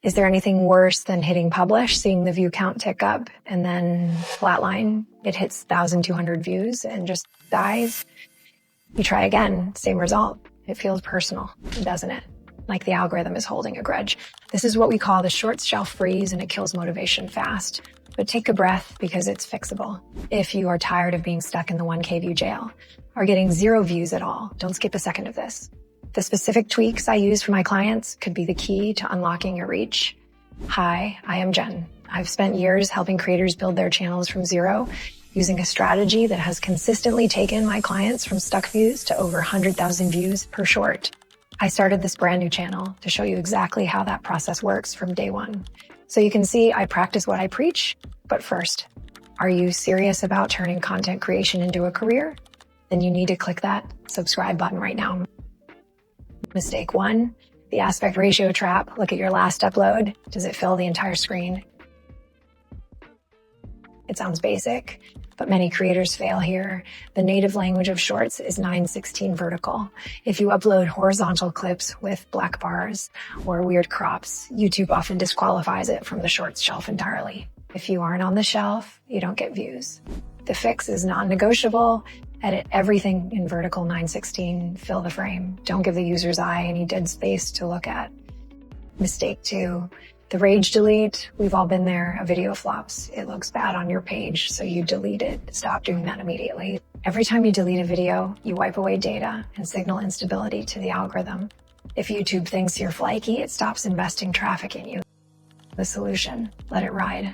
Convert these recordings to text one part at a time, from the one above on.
Is there anything worse than hitting publish, seeing the view count tick up, and then flatline? It hits 1,200 views and just dies. You try again, same result. It feels personal, doesn't it? Like the algorithm is holding a grudge. This is what we call the short shelf freeze, and it kills motivation fast. But take a breath, because it's fixable. If you are tired of being stuck in the 1K view jail or getting 0 views at all, don't skip a second of this. The specific tweaks I use for my clients could be the key to unlocking your reach. Hi, I am Jen. I've spent years helping creators build their channels from 0, using a strategy that has consistently taken my clients from stuck views to over 100,000 views per short. I started this brand new channel to show you exactly how that process works from day one. So you can see I practice what I preach. But first, are you serious about turning content creation into a career? Then you need to click that subscribe button right now. Mistake 1, the aspect ratio trap. Look at your last upload. Does it fill the entire screen? It sounds basic, but many creators fail here. The native language of shorts is 9:16 vertical. If you upload horizontal clips with black bars or weird crops, YouTube often disqualifies it from the shorts shelf entirely. If you aren't on the shelf, you don't get views. The fix is non-negotiable. Edit everything in vertical 9:16, fill the frame. Don't give the user's eye any dead space to look at. Mistake 2, the rage delete. We've all been there. A video flops. It looks bad on your page, so you delete it. Stop doing that immediately. Every time you delete a video, you wipe away data and signal instability to the algorithm. If YouTube thinks you're flaky, it stops investing traffic in you. The solution, let it ride.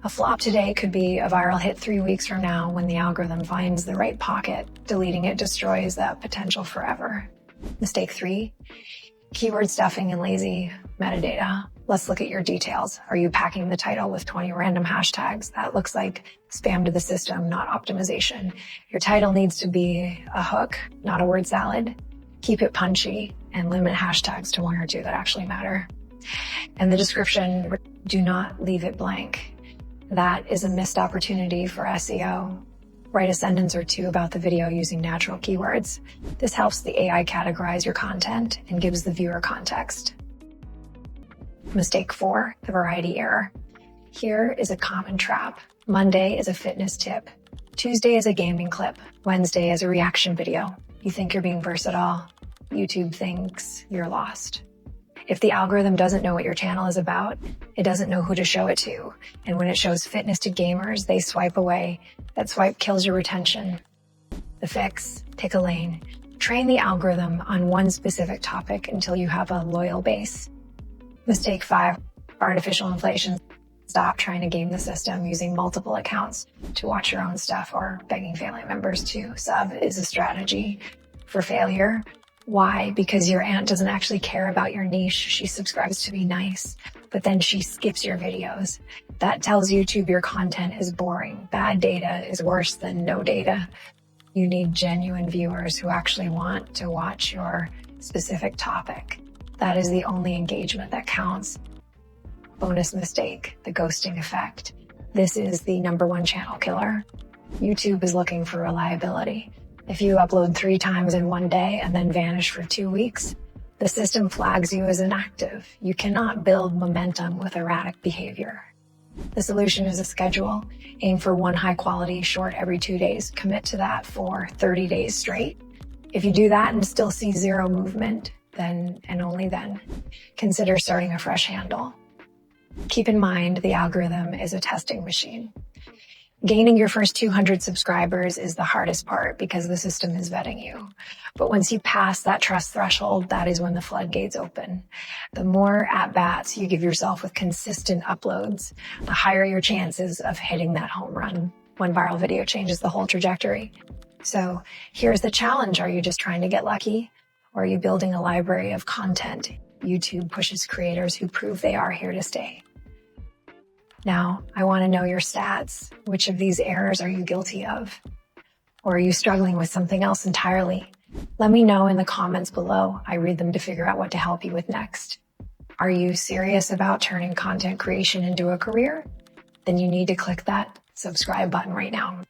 A flop today could be a viral hit 3 weeks from now when the algorithm finds the right pocket. Deleting it destroys that potential forever. Mistake 3, keyword stuffing and lazy metadata. Let's look at your details. Are you packing the title with 20 random hashtags? That looks like spam to the system, not optimization. Your title needs to be a hook, not a word salad. Keep it punchy and limit hashtags to 1 or 2 that actually matter. And the description, do not leave it blank. That is a missed opportunity for SEO. Write a sentence or 2 about the video using natural keywords. This helps the AI categorize your content and gives the viewer context. Mistake 4, the variety error. Here is a common trap. Monday is a fitness tip. Tuesday is a gaming clip. Wednesday is a reaction video. You think you're being versatile. YouTube thinks you're lost. If the algorithm doesn't know what your channel is about, it doesn't know who to show it to. And when it shows fitness to gamers, they swipe away. That swipe kills your retention. The fix, pick a lane. Train the algorithm on one specific topic until you have a loyal base. Mistake 5, artificial inflation. Stop trying to game the system using multiple accounts to watch your own stuff or begging family members to sub is a strategy for failure. Why? Because your aunt doesn't actually care about your niche. She subscribes to be nice, but then she skips your videos. That tells YouTube your content is boring. Bad data is worse than no data. You need genuine viewers who actually want to watch your specific topic. That is the only engagement that counts. Bonus mistake, the ghosting effect. This is the #1 channel killer. YouTube is looking for reliability. If you upload 3 times in 1 day and then vanish for 2 weeks, the system flags you as inactive. You cannot build momentum with erratic behavior. The solution is a schedule. Aim for 1 high-quality short every 2 days. Commit to that for 30 days straight. If you do that and still see 0 movement, then and only then, consider starting a fresh handle. Keep in mind the algorithm is a testing machine. Gaining your first 200 subscribers is the hardest part because the system is vetting you. But once you pass that trust threshold, that is when the floodgates open. The more at-bats you give yourself with consistent uploads, the higher your chances of hitting that home run. One viral video changes the whole trajectory. So here's the challenge. Are you just trying to get lucky? Or are you building a library of content? YouTube pushes creators who prove they are here to stay. Now, I want to know your stats. Which of these errors are you guilty of? Or are you struggling with something else entirely? Let me know in the comments below. I read them to figure out what to help you with next. Are you serious about turning content creation into a career? Then you need to click that subscribe button right now.